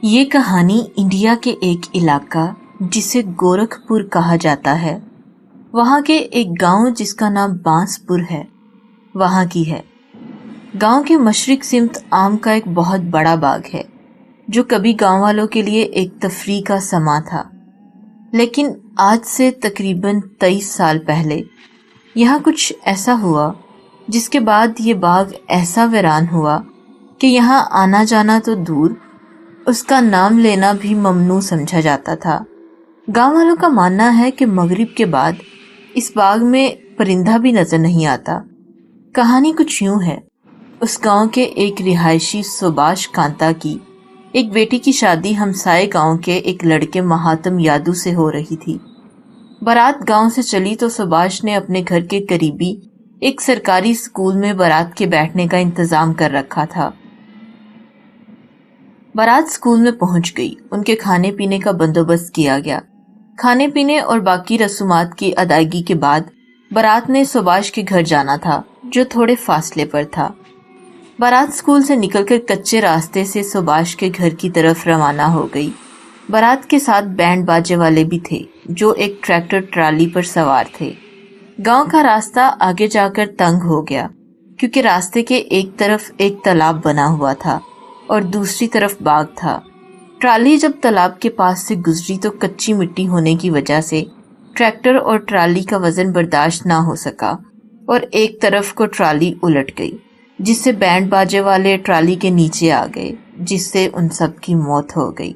یہ کہانی انڈیا کے ایک علاقہ جسے گورکھپور کہا جاتا ہے، وہاں کے ایک گاؤں جس کا نام بانسپور ہے، وہاں کی ہے۔ گاؤں کے مشرق سمت آم کا ایک بہت بڑا باغ ہے جو کبھی گاؤں والوں کے لیے ایک تفریح کا سماں تھا، لیکن آج سے تقریباً 23 سال پہلے یہاں کچھ ایسا ہوا جس کے بعد یہ باغ ایسا ویران ہوا کہ یہاں آنا جانا تو دور، اس کا نام لینا بھی ممنوع سمجھا جاتا تھا۔ گاؤں والوں کا ماننا ہے کہ مغرب کے بعد اس باغ میں پرندہ بھی نظر نہیں آتا۔ کہانی کچھ یوں ہے، اس گاؤں کے ایک رہائشی سبھاش کانتا کی ایک بیٹی کی شادی ہمسائے گاؤں کے ایک لڑکے مہاتم یادو سے ہو رہی تھی۔ بارات گاؤں سے چلی تو سبھاش نے اپنے گھر کے قریبی ایک سرکاری اسکول میں بارات کے بیٹھنے کا انتظام کر رکھا تھا۔ بارات اسکول میں پہنچ گئی، ان کے کھانے پینے کا بندوبست کیا گیا۔ کھانے پینے اور باقی رسومات کی ادائیگی کے بعد بارات نے سبھاش کے گھر جانا تھا جو تھوڑے فاصلے پر تھا۔ بارات اسکول سے نکل کر کچے راستے سے سبھاش کے گھر کی طرف روانہ ہو گئی۔ بارات کے ساتھ بینڈ باجے والے بھی تھے جو ایک ٹریکٹر ٹرالی پر سوار تھے۔ گاؤں کا راستہ آگے جا کر تنگ ہو گیا کیونکہ راستے کے ایک طرف ایک تالاب بنا ہوا تھا اور دوسری طرف باغ تھا۔ ٹرالی جب تالاب کے پاس سے گزری تو کچی مٹی ہونے کی وجہ سے ٹریکٹر اور ٹرالی کا وزن برداشت نہ ہو سکا اور ایک طرف کو ٹرالی الٹ گئی، جس سے بینڈ باجے والے ٹرالی کے نیچے آ گئے، جس سے ان سب کی موت ہو گئی۔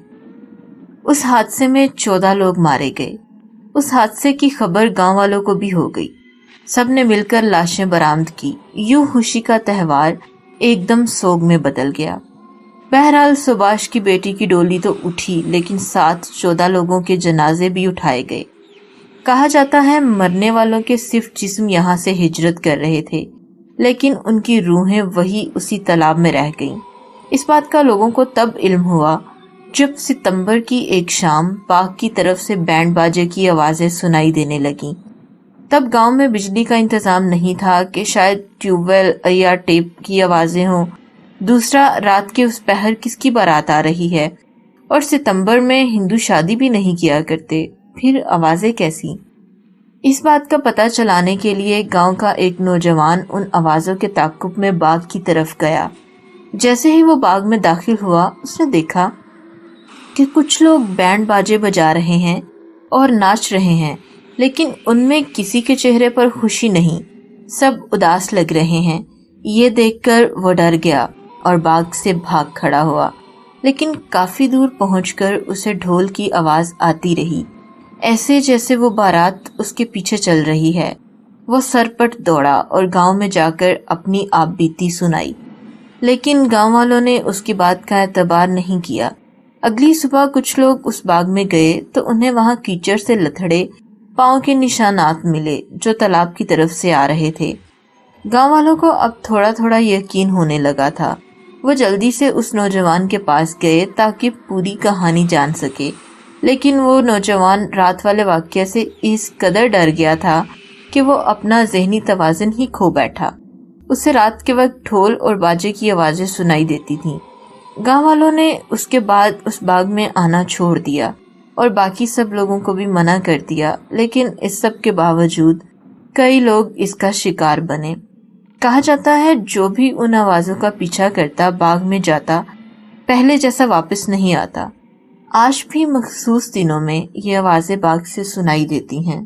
اس حادثے میں 14 لوگ مارے گئے۔ اس حادثے کی خبر گاؤں والوں کو بھی ہو گئی۔ سب نے مل کر لاشیں برآمد کی۔ یوں خوشی کا تہوار ایک دم سوگ میں بدل گیا۔ بہرحال سبھاش کی بیٹی کی ڈولی تو اٹھی، لیکن ساتھ 14 لوگوں کے جنازے بھی اٹھائے گئے۔ کہا جاتا ہے مرنے والوں کے صرف جسم یہاں سے ہجرت کر رہے تھے، لیکن ان کی روحیں وہی اسی تالاب میں رہ گئیں۔ اس بات کا لوگوں کو تب علم ہوا جب ستمبر کی ایک شام باغ کی طرف سے بینڈ باجے کی آوازیں سنائی دینے لگیں۔ تب گاؤں میں بجلی کا انتظام نہیں تھا کہ شاید ٹیوب ویل یا ٹیپ کی آوازیں ہوں۔ دوسرا، رات کے اس پہر کس کی بارات آ رہی ہے، اور ستمبر میں ہندو شادی بھی نہیں کیا کرتے، پھر آوازیں کیسی؟ اس بات کا پتہ چلانے کے لیے گاؤں کا ایک نوجوان ان آوازوں کے تعاقب میں باغ کی طرف گیا۔ جیسے ہی وہ باغ میں داخل ہوا، اس نے دیکھا کہ کچھ لوگ بینڈ باجے بجا رہے ہیں اور ناچ رہے ہیں، لیکن ان میں کسی کے چہرے پر خوشی نہیں، سب اداس لگ رہے ہیں۔ یہ دیکھ کر وہ ڈر گیا اور باغ سے بھاگ کھڑا ہوا، لیکن کافی دور پہنچ کر اسے ڈھول کی آواز آتی رہی، ایسے جیسے وہ بارات اس کے پیچھے چل رہی ہے۔ وہ سرپٹ دوڑا اور گاؤں میں جا کر اپنی آپ بیتی سنائی، لیکن گاؤں والوں نے اس کی بات کا اعتبار نہیں کیا۔ اگلی صبح کچھ لوگ اس باغ میں گئے تو انہیں وہاں کیچڑ سے لتھڑے پاؤں کے نشانات ملے جو تالاب کی طرف سے آ رہے تھے۔ گاؤں والوں کو اب تھوڑا تھوڑا یقین ہونے لگا تھا۔ وہ جلدی سے اس نوجوان کے پاس گئے تاکہ پوری کہانی جان سکے، لیکن وہ نوجوان رات والے واقعے سے اس قدر ڈر گیا تھا کہ وہ اپنا ذہنی توازن ہی کھو بیٹھا۔ اسے رات کے وقت ڈھول اور باجے کی آوازیں سنائی دیتی تھیں۔ گاؤں والوں نے اس کے بعد اس باغ میں آنا چھوڑ دیا اور باقی سب لوگوں کو بھی منع کر دیا، لیکن اس سب کے باوجود کئی لوگ اس کا شکار بنے۔ کہا جاتا ہے جو بھی ان آوازوں کا پیچھا کرتا باغ میں جاتا، پہلے جیسا واپس نہیں آتا۔ آج بھی مخصوص دنوں میں یہ آوازیں باغ سے سنائی دیتی ہیں۔